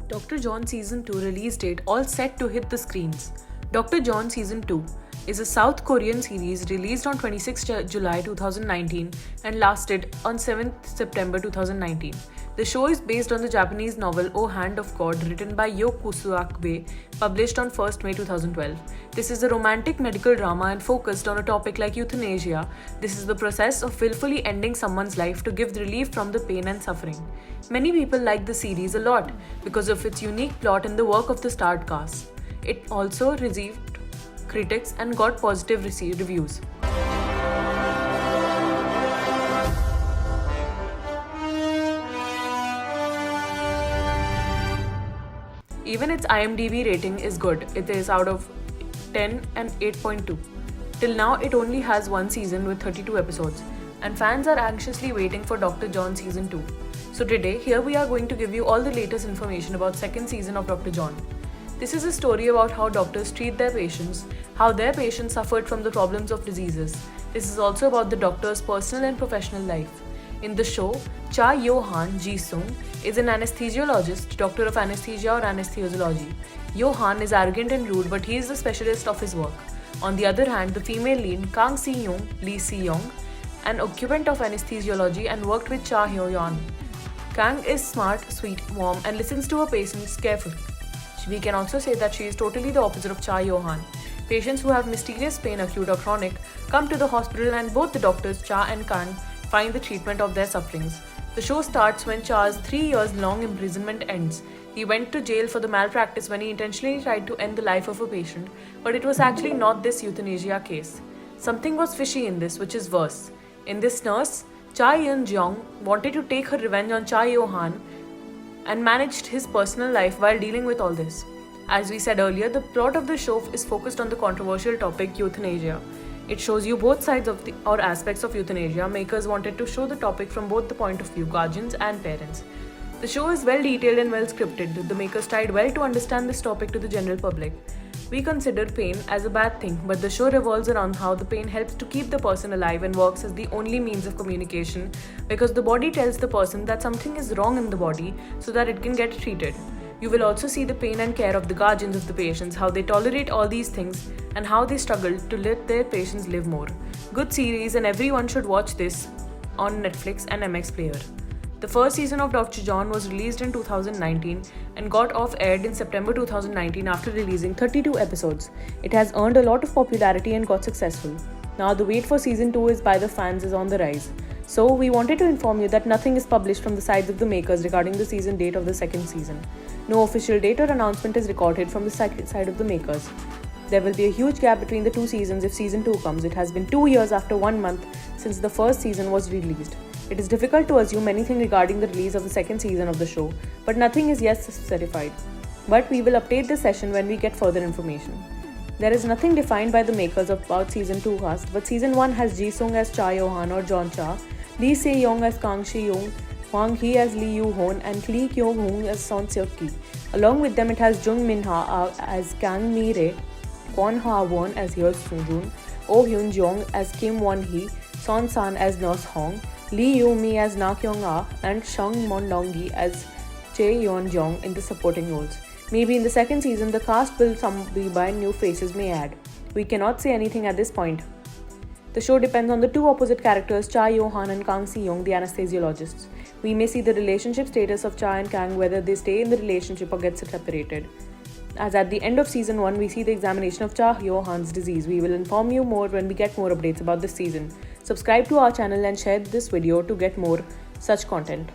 Dr. John Season 2 release date all set to hit the screens. Dr. John Season 2 is a South Korean series released on 26 July 2019 and lasted on 7th September 2019. The show is based on the Japanese novel Oh Hand of God written by Yo Kusakbae, published on 1st May 2012. This is a romantic medical drama and focused on a topic like euthanasia. This is the process of willfully ending someone's life to give relief from the pain and suffering. Many people like the series a lot because of its unique plot and the work of the starred cast. It also received critics and got positive reviews. Even its IMDb rating is good. It is out of 10 and 8.2. Till now, it only has one season with 32 episodes, and fans are anxiously waiting for Dr. John Season 2. So today, here we are going to give you all the latest information about second season of Dr. John. This is a story about how doctors treat their patients, how their patients suffered from the problems of diseases. This is also about the doctor's personal and professional life. In the show, Cha Yo-han Ji-sung is an anesthesiologist, doctor of anesthesia or anesthesiology. Yo-han is arrogant and rude, but he is the specialist of his work. On the other hand, the female lead, Kang Si-young, Lee Si-young, an occupant of anesthesiology and worked with Cha Hyo-yeon. Kang is smart, sweet, warm, and listens to her patients carefully. We can also say that she is totally the opposite of Cha Yo-han. Patients who have mysterious pain, acute or chronic, come to the hospital and both the doctors, Cha and Kang, find the treatment of their sufferings. The show starts when Cha's 3 years long imprisonment ends. He went to jail for the malpractice when he intentionally tried to end the life of a patient, but it was actually not this euthanasia case. Something was fishy in this, which is worse. In this nurse, Cha Yeon-jong wanted to take her revenge on Cha Yo-han and managed his personal life while dealing with all this. As we said earlier, the plot of the show is focused on the controversial topic euthanasia. It shows you both sides of or aspects of euthanasia. Makers wanted to show the topic from both the point of view, guardians and parents. The show is well detailed and well scripted. The makers tried well to understand this topic to the general public. We consider pain as a bad thing, but the show revolves around how the pain helps to keep the person alive and works as the only means of communication, because the body tells the person that something is wrong in the body so that it can get treated. You will also see the pain and care of the guardians of the patients, how they tolerate all these things and how they struggle to let their patients live more. Good series, and everyone should watch this on Netflix and MX Player. The first season of Dr. John was released in 2019 and got off-aired in September 2019 after releasing 32 episodes. It has earned a lot of popularity and got successful. Now the wait for season 2 by the fans is on the rise. So we wanted to inform you that nothing is published from the sides of the makers regarding the season date of the second season. No official date or announcement is recorded from the side of the makers. There will be a huge gap between the two seasons if season 2 comes. It has been 2 years after 1 month since the first season was released. It is difficult to assume anything regarding the release of the second season of the show, but nothing is yet certified. But we will update this session when we get further information. There is nothing defined by the makers about season 2 cast, but season 1 has Ji-sung as Cha Yo-han or John Cha, Lee Se-young as Kang Si-young, Hwang Hee as Lee Yoo-hoon, and Lee Kyung-hoon as Son Seok-ki. Along with them, it has Jung Min-ha as Kang Mi-rae, Kwon Ha-won as Hyo Soo-joon, Oh Hyun-jong as Kim Won-hee, Son San as Nurse Hong, Lee Yoo-mi as Na Kyung-ah, and Shang Mon-dong-gi as Chae Yeon-jong in the supporting roles. Maybe in the second season, the cast will be by new faces may add. We cannot say anything at this point. The show depends on the two opposite characters, Cha Yo-han and Kang Si-young, the anesthesiologists. We may see the relationship status of Cha and Kang, whether they stay in the relationship or get separated. As at the end of season 1, we see the examination of Cha Yo-han's disease. We will inform you more when we get more updates about this season. Subscribe to our channel and share this video to get more such content.